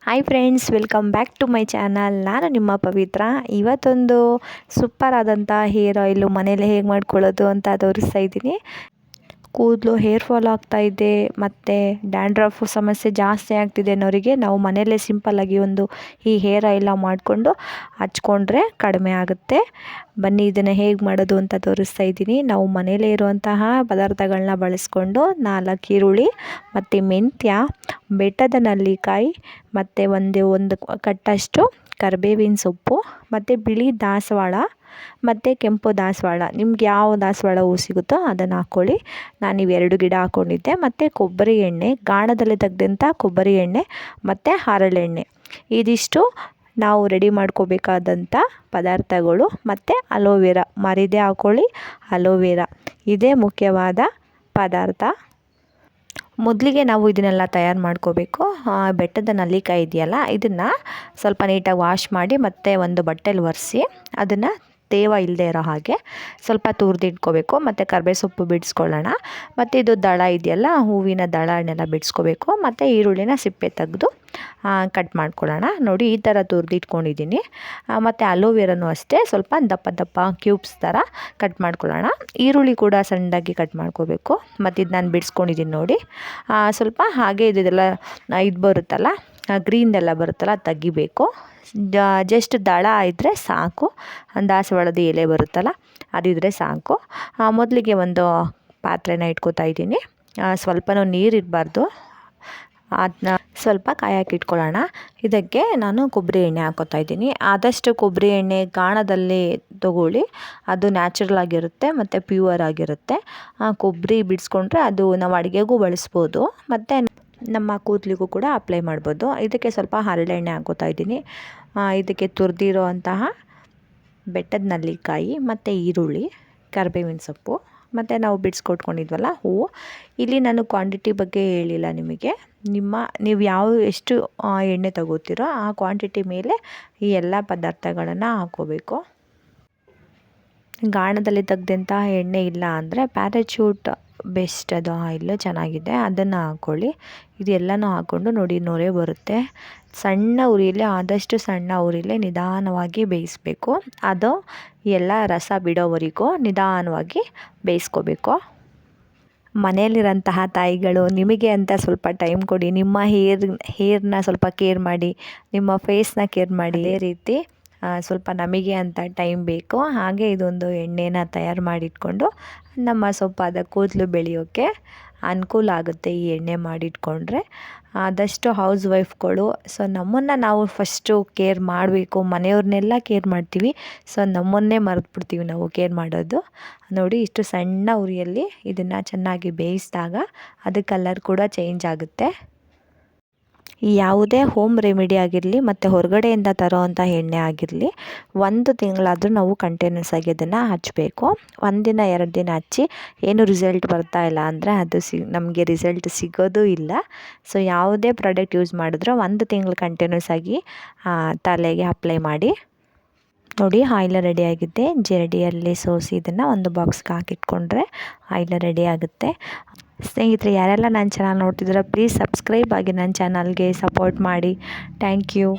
Hi friends, welcome back to my channel. ನಾನು ನಿಮ್ಮ ಪವಿತ್ರ. ಇವತ್ತೊಂದು ಸೂಪರ್ ಆದಂಥ ಹೇರ್ ಆಯಿಲು ಮನೇಲಿ ಹೇಗೆ ಮಾಡ್ಕೊಳ್ಳೋದು ಅಂತ ತೋರಿಸ್ತಾ ಇದ್ದೀನಿ. ಕೂದಲು ಹೇರ್ ಫಾಲ್ ಆಗ್ತಾಯಿದೆ ಮತ್ತು ಡ್ಯಾಂಡ್ರಫ್ ಸಮಸ್ಯೆ ಜಾಸ್ತಿ ಆಗ್ತಿದೆ ಅನ್ನೋರಿಗೆ ನಾವು ಮನೆಯಲ್ಲೇ ಸಿಂಪಲ್ಲಾಗಿ ಈ ಹೇರ್ ಆಯಿಲ್ನ ಮಾಡಿಕೊಂಡು ಹಚ್ಕೊಂಡ್ರೆ ಕಡಿಮೆ ಆಗುತ್ತೆ. ಬನ್ನಿ ಇದನ್ನು ಹೇಗೆ ಮಾಡೋದು ಅಂತ ತೋರಿಸ್ತಾ ಇದ್ದೀನಿ. ನಾವು ಮನೆಯಲ್ಲೇ ಇರುವಂತಹ ಪದಾರ್ಥಗಳನ್ನ ಬಳಸ್ಕೊಂಡು 4 ಈರುಳ್ಳಿ ಮತ್ತು ಮೆಂತ್ಯ, ಬೆಟ್ಟದ ನೆಲ್ಲಿಕಾಯಿ ಮತ್ತು ಒಂದು ಕಟ್ಟಷ್ಟು ಕರಿಬೇವಿನ ಸೊಪ್ಪು ಮತ್ತು ಬಿಳಿ ದಾಸವಾಳ ಮತ್ತು ಕೆಂಪು ದಾಸವಾಳ, ನಿಮ್ಗೆ ಯಾವ ದಾಸವಾಳ ಹೂ ಸಿಗುತ್ತೋ ಅದನ್ನು ಹಾಕ್ಕೊಳ್ಳಿ. ನಾನು ಇವೆರಡು ಗಿಡ ಹಾಕ್ಕೊಂಡಿದ್ದೆ. ಮತ್ತು ಕೊಬ್ಬರಿ ಎಣ್ಣೆ, ಗಾಣದಲ್ಲಿ ತೆಗೆದಂಥ ಕೊಬ್ಬರಿ ಎಣ್ಣೆ ಮತ್ತು ಹರಳೆಣ್ಣೆ, ಇದಿಷ್ಟು ನಾವು ರೆಡಿ ಮಾಡ್ಕೋಬೇಕಾದಂಥ ಪದಾರ್ಥಗಳು. ಮತ್ತು ಅಲೋವೆರಾ ಮರಿದೇ ಹಾಕ್ಕೊಳ್ಳಿ. ಅಲೋವೆರಾ ಇದೇ ಮುಖ್ಯವಾದ ಪದಾರ್ಥ. ಮೊದಲಿಗೆ ನಾವು ಇದನ್ನೆಲ್ಲ ತಯಾರು ಮಾಡ್ಕೋಬೇಕು. ಬೆಟ್ಟದ ನೆಲ್ಲಿಕಾಯಿ ಇದೆಯಲ್ಲ, ಇದನ್ನು ಸ್ವಲ್ಪ ನೀಟಾಗಿ ವಾಶ್ ಮಾಡಿ ಮತ್ತು ಒಂದು ಬಟ್ಟೆಲಿ ಒರೆಸಿ ಅದನ್ನು ತೇವ ಇಲ್ಲದೆ ಇರೋ ಹಾಗೆ ಸ್ವಲ್ಪ ತುರಿದಿಟ್ಕೋಬೇಕು. ಮತ್ತು ಕರಿಬೇವು ಸೊಪ್ಪು ಬಿಡಿಸ್ಕೊಳ್ಳೋಣ. ಮತ್ತು ಇದು ದಳ ಇದೆಯಲ್ಲ, ಹೂವಿನ ದಳನೆಲ್ಲ ಬಿಡಿಸ್ಕೋಬೇಕು. ಮತ್ತು ಈರುಳ್ಳಿನ ಸಿಪ್ಪೆ ತೆಗೆದು ಕಟ್ ಮಾಡ್ಕೊಳ್ಳೋಣ. ನೋಡಿ ಈ ಥರ ತುರಿದಿಟ್ಕೊಂಡಿದ್ದೀನಿ. ಮತ್ತು ಅಲೋವೆರಾನು ಅಷ್ಟೇ ಸ್ವಲ್ಪ ದಪ್ಪ ದಪ್ಪ ಕ್ಯೂಬ್ಸ್ ಥರ ಕಟ್ ಮಾಡ್ಕೊಳ್ಳೋಣ. ಈರುಳ್ಳಿ ಕೂಡ ಸಣ್ಣದಾಗಿ ಕಟ್ ಮಾಡ್ಕೋಬೇಕು. ಮತ್ತು ಇದು ನಾನು ಬಿಡಿಸ್ಕೊಂಡಿದ್ದೀನಿ ನೋಡಿ. ಸ್ವಲ್ಪ ಹಾಗೆ ಇದೆಲ್ಲ ಇದು ಬರುತ್ತಲ್ಲ, ಗ್ರೀನ್ದೆಲ್ಲ ಬರುತ್ತಲ್ಲ, ಅದು ತೆಗಿಬೇಕು. ಜಸ್ಟ್ ದಳ ಇದ್ದರೆ ಸಾಕು. ದಾಸವಾಳದ ಎಲೆ ಬರುತ್ತಲ್ಲ, ಅದಿದ್ರೆ ಸಾಕು. ಮೊದಲಿಗೆ ಒಂದು ಪಾತ್ರೆನ ಇಟ್ಕೋತಾ ಇದ್ದೀನಿ. ಸ್ವಲ್ಪನೂ ನೀರು ಇರಬಾರ್ದು. ಅದನ್ನ ಸ್ವಲ್ಪ ಕಾಯಕ್ಕೆ ಇಟ್ಕೊಳ್ಳೋಣ. ಇದಕ್ಕೆ ನಾನು ಕೊಬ್ಬರಿ ಎಣ್ಣೆ ಹಾಕ್ಕೋತಾ ಇದ್ದೀನಿ. ಆದಷ್ಟು ಕೊಬ್ಬರಿ ಎಣ್ಣೆ ಗಾಣದಲ್ಲಿ ತಗೊಳ್ಳಿ. ಅದು ನ್ಯಾಚುರಲ್ ಆಗಿರುತ್ತೆ ಮತ್ತು ಪ್ಯೂರ್ ಆಗಿರುತ್ತೆ. ಕೊಬ್ಬರಿ ಬಿಡಿಸ್ಕೊಂಡ್ರೆ ಅದು ನಾವು ಅಡುಗೆಗೂ ಬಳಸ್ಬೋದು ಮತ್ತು ನಮ್ಮ ಕೂದಲಿಗೂ ಕೂಡ ಅಪ್ಲೈ ಮಾಡ್ಬೋದು. ಇದಕ್ಕೆ ಸ್ವಲ್ಪ ಹರಳೆಣ್ಣೆ ಹಾಕ್ಕೋತಾ ಇದ್ದೀನಿ. ಇದಕ್ಕೆ ತುರಿದಿರೋ ಅಂತಹ ಬೆಟ್ಟದ ನೆಲ್ಲಿಕಾಯಿ ಮತ್ತು ಈರುಳ್ಳಿ, ಕರಿಬೇವಿನ ಸೊಪ್ಪು ಮತ್ತು ನಾವು ಬಿಡಿಸ್ಕೊಟ್ಕೊಂಡಿದ್ವಲ್ಲ ಹೂವು. ಇಲ್ಲಿ ನಾನು ಕ್ವಾಂಟಿಟಿ ಬಗ್ಗೆ ಹೇಳಿಲ್ಲ ನಿಮಗೆ. ನೀವು ಎಷ್ಟು ಎಣ್ಣೆ ತಗೋತೀರೋ ಆ ಕ್ವಾಂಟಿಟಿ ಮೇಲೆ ಈ ಎಲ್ಲ ಪದಾರ್ಥಗಳನ್ನು ಹಾಕ್ಕೋಬೇಕು. ಗಾಣದಲ್ಲಿ ತೆಗೆದಂಥ ಎಣ್ಣೆ ಇಲ್ಲ ಅಂದರೆ ಪ್ಯಾರಾಚೂಟ್ ಬೆಸ್ಟ್, ಅದು ಆಯಿಲ್ ಚೆನ್ನಾಗಿದೆ, ಅದನ್ನು ಹಾಕ್ಕೊಳ್ಳಿ. ಇದೆಲ್ಲನೂ ಹಾಕ್ಕೊಂಡು ನೋಡಿ ನೊರೆ ಬರುತ್ತೆ. ಸಣ್ಣ ಉರಿಯಲ್ಲೇ, ಆದಷ್ಟು ಸಣ್ಣ ಉರಿಯಲ್ಲೇ ನಿಧಾನವಾಗಿ ಬೇಯಿಸಬೇಕು. ಅದು ಎಲ್ಲ ರಸ ಬಿಡೋವರೆಗೂ ನಿಧಾನವಾಗಿ ಬೇಯಿಸ್ಕೋಬೇಕು. ಮನೆಯಲ್ಲಿರೋಂತಹ ತಾಯಿಗಳು, ನಿಮಗೆ ಅಂತ ಸ್ವಲ್ಪ ಟೈಮ್ ಕೊಡಿ. ನಿಮ್ಮ ಹೇರ್ನ ಸ್ವಲ್ಪ ಕೇರ್ ಮಾಡಿ, ನಿಮ್ಮ ಫೇಸ್ನ ಕೇರ್ ಮಾಡಿ. ಅದೇ ರೀತಿ ಸ್ವಲ್ಪ ನಮಗೆ ಅಂತ ಟೈಮ್ ಬೇಕು. ಹಾಗೆ ಇದೊಂದು ಎಣ್ಣೆನ ತಯಾರು ಮಾಡಿಟ್ಕೊಂಡು ನಮ್ಮ ಸೊಪ್ಪಾದ ಕೂದಲು ಬೆಳೆಯೋಕ್ಕೆ ಅನುಕೂಲ ಆಗುತ್ತೆ ಈ ಎಣ್ಣೆ ಮಾಡಿಟ್ಕೊಂಡ್ರೆ. ಆದಷ್ಟು ಹೌಸ್ ವೈಫ್ಗಳು, ಸೊ ನಮ್ಮನ್ನು ನಾವು ಫಸ್ಟು ಕೇರ್ ಮಾಡಬೇಕು. ಮನೆಯವ್ರನ್ನೆಲ್ಲ ಕೇರ್ ಮಾಡ್ತೀವಿ, ಸೊ ನಮ್ಮನ್ನೇ ಮರೆತುಬಿಡ್ತೀವಿ ನಾವು ಕೇರ್ ಮಾಡೋದು. ನೋಡಿ ಇಷ್ಟು ಸಣ್ಣ ಉರಿಯಲ್ಲಿ ಇದನ್ನು ಚೆನ್ನಾಗಿ ಬೇಯಿಸಿದಾಗ ಅದು ಕಲರ್ ಕೂಡ ಚೇಂಜ್ ಆಗುತ್ತೆ. ಯಾವುದೇ ಹೋಮ್ ರೆಮಿಡಿ ಆಗಿರಲಿ ಮತ್ತು ಹೊರಗಡೆಯಿಂದ ತರೋವಂಥ ಎಣ್ಣೆ ಆಗಿರಲಿ, 1 ತಿಂಗಳಾದರೂ ನಾವು ಕಂಟಿನ್ಯೂಸ್ ಆಗಿ ಅದನ್ನು ಹಚ್ಚಬೇಕು. 1 ದಿನ 2 ದಿನ ಹಚ್ಚಿ ಏನು ರಿಸಲ್ಟ್ ಬರ್ತಾ ಇಲ್ಲ ಅಂದರೆ ಅದು ನಮಗೆ ರಿಸಲ್ಟ್ ಸಿಗೋದು ಇಲ್ಲ. ಸೊ ಯಾವುದೇ ಪ್ರಾಡಕ್ಟ್ ಯೂಸ್ ಮಾಡಿದ್ರೂ 1 ತಿಂಗಳು ಕಂಟಿನ್ಯೂಸ್ ಆಗಿ ತಲೆಗೆ ಅಪ್ಲೈ ಮಾಡಿ. ನೋಡಿ ಆಯಿಲ್ ರೆಡಿ ಆಗಿದೆ. ಜರಡಿಯಲ್ಲಿ ಸೋಸಿ ಇದನ್ನು ಒಂದು ಬಾಕ್ಸ್ಗೆ ಹಾಕಿಟ್ಕೊಂಡ್ರೆ ಆಯಿಲ್ ರೆಡಿ ಆಗುತ್ತೆ. ಸ್ನೇಹಿತರೆ, ಯಾರೆಲ್ಲ ನನ್ನ ಚಾನಲ್ ನೋಡ್ತಿದ್ದೀರೋ ಪ್ಲೀಸ್ ಸಬ್ಸ್ಕ್ರೈಬ್ ಆಗಿ ನನ್ನ ಚಾನಲ್ಗೆ ಸಪೋರ್ಟ್ ಮಾಡಿ. Thank you.